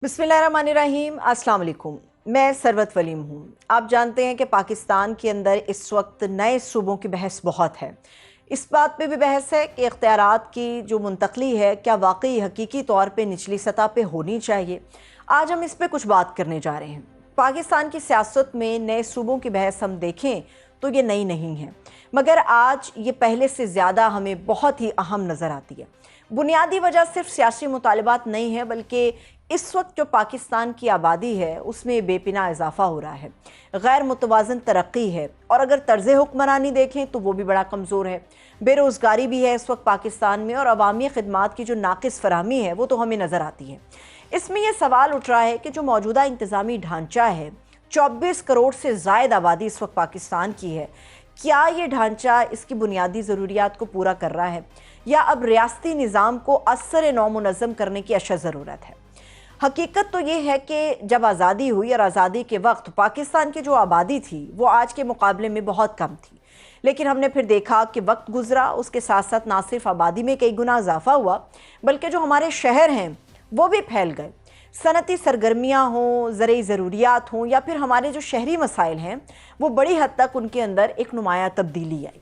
बिस्मिल्लाहिर्रहमानिर्रहीम, अस्सलाम वालेकुम। मैं सरवत वलीम हूँ। आप जानते हैं कि पाकिस्तान के अंदर इस वक्त नए सूबों की बहस बहुत है। इस बात पे भी बहस है कि इख्तियारात की जो मुंतकली है क्या वाकई हकीकी तौर पे निचली सतह पे होनी चाहिए। आज हम इस पे कुछ बात करने जा रहे हैं। पाकिस्तान की सियासत में नए सूबों की बहस हम देखें तो ये नई नहीं है, मगर आज ये पहले से ज़्यादा हमें बहुत ही अहम नज़र आती है। बुनियादी वजह सिर्फ सियासी मुतालबात नहीं है, बल्कि इस वक्त जो पाकिस्तान की आबादी है उसमें बेपना इजाफा हो रहा है, गैर मुतवाज़न तरक्की है, और अगर तर्ज़ हुक्मरानी देखें तो वो भी बड़ा कमज़ोर है। बेरोज़गारी भी है इस वक्त पाकिस्तान में, और अवामी खिदमात की जो नाकिस फराहमी है वो तो हमें नज़र आती है। इसमें यह सवाल उठ रहा है कि जो मौजूदा इंतज़ामी ढांचा है, 24 करोड़ से ज़ायद आबादी इस वक्त पाकिस्तान की है, क्या ये ढांचा इसकी बुनियादी ज़रूरियात को पूरा कर रहा है, या अब रियासती निज़ाम को असर नौ मुनज़्ज़म करने की अशद ज़रूरत है। हकीकत तो ये है कि जब आज़ादी हुई और आज़ादी के वक्त पाकिस्तान की जो आबादी थी वो आज के मुकाबले में बहुत कम थी, लेकिन हमने फिर देखा कि वक्त गुजरा, उसके साथ साथ ना सिर्फ आबादी में कई गुना इजाफा हुआ, बल्कि जो हमारे शहर हैं वो भी फैल गए। सनती सरगर्मियाँ हों, ज़रूरी ज़रूरियात हों, या फिर हमारे जो शहरी मसाइल हैं वो बड़ी हद तक उनके अंदर एक नुमाया तब्दीली आई।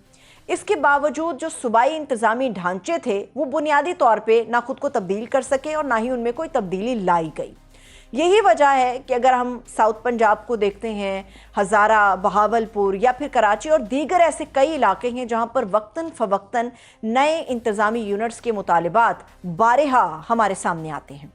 इसके बावजूद जो सूबाई इंतज़ामी ढांचे थे वो बुनियादी तौर पे ना खुद को तब्दील कर सके और ना ही उनमें कोई तब्दीली लाई गई। यही वजह है कि अगर हम साउथ पंजाब को देखते हैं, हज़ारा, बहावलपुर या फिर कराची और दीगर ऐसे कई इलाके हैं जहां पर वक्तन फ़वक्तन नए इंतज़ामी यूनिट्स के मुतालिबात बारहा हमारे सामने आते हैं।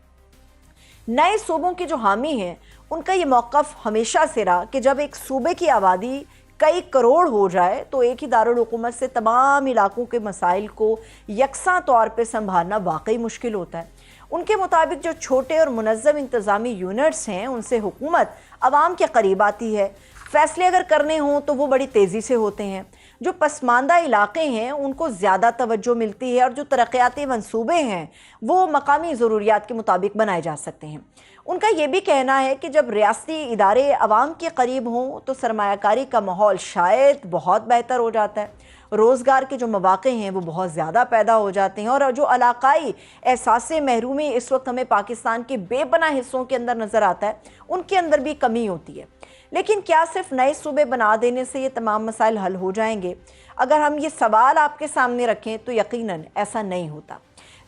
नए सूबों के जो हामी हैं उनका ये मौक़िफ़ हमेशा से रहा कि जब एक सूबे की आबादी कई करोड़ हो जाए तो एक ही दारुल हुकूमत से तमाम इलाकों के मसाइल को यकसा तौर पे संभालना वाकई मुश्किल होता है। उनके मुताबिक जो छोटे और मुनज़्ज़म इंतज़ामी यूनिट्स हैं उनसे हुकूमत आवाम के करीब आती है, फ़ैसले अगर करने हों तो वो बड़ी तेज़ी से होते हैं। जो पसमानदा इलाके हैं उनको ज़्यादा तवज्जो मिलती है, और जो तरक्याती मंसूबे हैं वो मकामी ज़रूरियात के मुताबिक बनाए जा सकते हैं। उनका ये भी कहना है कि जब रियासती इदारे आवाम के करीब हों तो सरमायाकारी का माहौल शायद बहुत बेहतर हो जाता है, रोज़गार के जो मौक़े हैं वो बहुत ज़्यादा पैदा हो जाते हैं, और जो इलाकाई एहसास महरूमी इस वक्त हमें पाकिस्तान के बेपनाह हिस्सों के अंदर नज़र आता है उनके अंदर भी कमी होती है। लेकिन क्या सिर्फ नए सूबे बना देने से ये तमाम मसाइल हल हो जाएंगे? अगर हम ये सवाल आपके सामने रखें तो यकीनन ऐसा नहीं होता।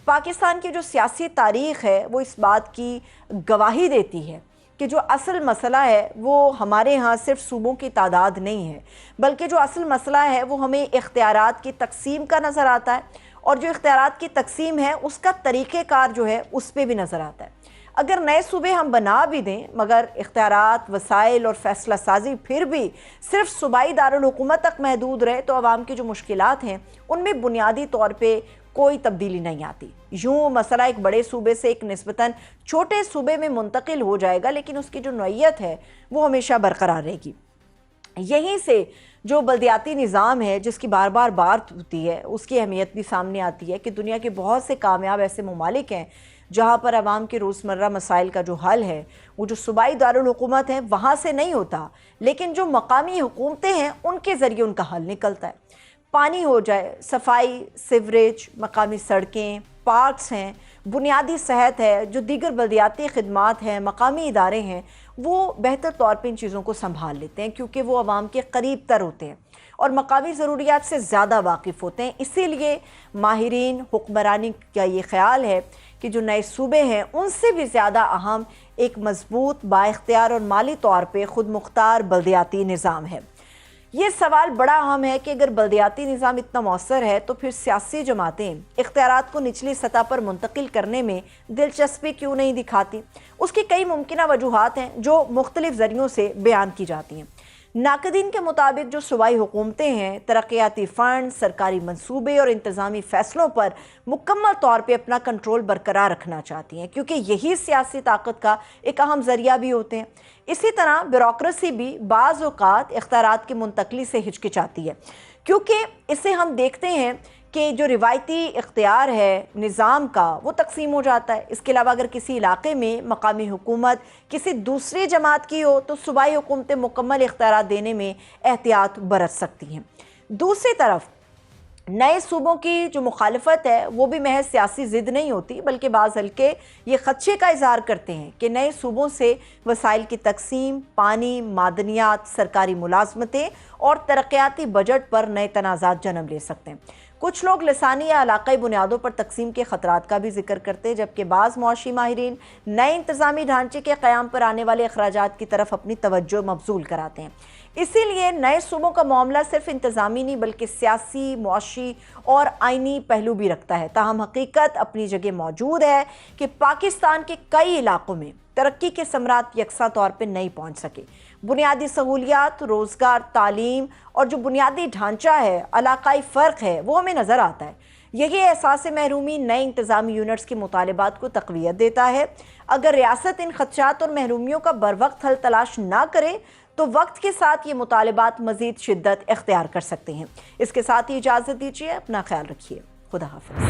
पाकिस्तान की जो सियासी तारीख़ है वो इस बात की गवाही देती है कि जो असल मसला है वो हमारे यहाँ सिर्फ सूबों की तादाद नहीं है, बल्कि जो असल मसला है वो हमें इख्तियारात की तकसीम का नज़र आता है, और जो इख्तियारात की तकसीम है उसका तरीक़ेकार जो है उस पर भी नज़र आता है। अगर नए सूबे हम बना भी दें मगर इख्तियारात, वसाइल और फ़ैसला साजी फिर भी सिर्फ सूबाई दारुल हुकूमत तक महदूद रहे तो आवाम की जो मुश्किलात हैं उनमें बुनियादी तौर पे कोई तब्दीली नहीं आती। यूँ मसला एक बड़े सूबे से एक निस्बतन छोटे सूबे में मुंतकिल हो जाएगा, लेकिन उसकी जो नौइयत है वो हमेशा बरकरार रहेगी। यहीं से जो बल्दियाती निज़ाम है जिसकी बार बार बात होती है उसकी अहमियत भी सामने आती है कि दुनिया के बहुत से कामयाब ऐसे ममालिक हैं जहाँ पर आवाम के रोज़मर्रा मसाइल का जो हल है वो जो सूबाई दारुल हुकूमत है वहाँ से नहीं होता, लेकिन जो मकामी हुकूमतें हैं उनके ज़रिए उनका हल निकलता है। पानी हो जाए, सफाई, सीवरेज, मकामी सड़कें, पार्क्स हैं, बुनियादी सेहत है, जो दीगर बल्दियाती खिदमात हैं, मकामी इदारे हैं, वो बेहतर तौर पे इन चीज़ों को संभाल लेते हैं क्योंकि वो आवाम के करीब तर होते हैं और मकामी ज़रूरियात से ज़्यादा वाकिफ़ होते हैं। इसीलिए माहिरीन हुक्मरानी का ये ख्याल है कि जो नए सूबे हैं उनसे भी ज़्यादा अहम एक मजबूत, बाइख्तियार और माली तौर पर ख़ुद मुख्तार बल्दियाती निज़ाम है। ये सवाल बड़ा अहम है कि अगर बल्दियाती निज़ाम इतना मौसर है तो फिर सियासी जमातें इख्तियारात को निचली सतह पर मुंतकिल करने में दिलचस्पी क्यों नहीं दिखाती। उसकी कई मुमकिन वजूहात हैं जो मुख्तलिफ ज़रियों से बयान की जाती हैं। नाक़दीन के मुताबिक जो सूबाई हुकूमतें हैं तरक्याती फ़ंड, सरकारी मंसूबे और इंतज़ामी फ़ैसलों पर मुकम्मल तौर पर अपना कंट्रोल बरकरार रखना चाहती हैं क्योंकि यही सियासी ताकत का एक अहम ज़रिया भी होते हैं। इसी तरह ब्यूरोक्रेसी भी बाज़ औक़ात इख्तियारात की मुंतकली से हिचकिचाती है क्योंकि इसे हम देखते हैं कि जो रिवायती इख्तियार है निज़ाम का वो तकसीम हो जाता है। इसके अलावा अगर किसी इलाके में मकामी हुकूमत किसी दूसरी जमात की हो तो सूबाई हुकूमतें मुकम्मल इख्तियारात देने में एहतियात बरत सकती हैं। दूसरी तरफ نئے صوبوں کی جو مخالفت ہے وہ بھی محض سیاسی ضد نہیں ہوتی، بلکہ بعض حلقے یہ خدشے کا اظہار کرتے ہیں کہ نئے صوبوں سے وسائل کی تقسیم، پانی، معدنیات، سرکاری ملازمتیں اور ترقیاتی بجٹ پر نئے تنازعات جنم لے سکتے ہیں۔ کچھ لوگ لسانی یا علاقائی بنیادوں پر تقسیم کے خطرات کا بھی ذکر کرتے ہیں، جبکہ بعض معاشی ماہرین نئے انتظامی ڈھانچے کے قیام پر آنے والے اخراجات کی طرف اپنی توجہ مبذول کراتے ہیں۔ اسی لیے نئے صوبوں کا معاملہ صرف انتظامی نہیں بلکہ سیاسی، معاشی اور آئینی پہلو بھی رکھتا ہے۔ تاہم حقیقت اپنی جگہ موجود ہے کہ پاکستان کے کئی علاقوں میں ترقی کے ثمرات یکساں طور پہ نہیں پہنچ سکے۔ بنیادی سہولیات، روزگار، تعلیم اور جو بنیادی ڈھانچہ ہے، علاقائی فرق ہے، وہ ہمیں نظر آتا ہے۔ یہی احساس محرومی نئے انتظامی یونٹس کے مطالبات کو تقویت دیتا ہے۔ اگر ریاست ان خدشات اور محرومیوں کا بروقت حل تلاش نہ کرے تو وقت کے ساتھ یہ مطالبات مزید شدت اختیار کر سکتے ہیں۔ اس کے ساتھ ہی اجازت دیجیے، اپنا خیال رکھیے، خدا حافظ۔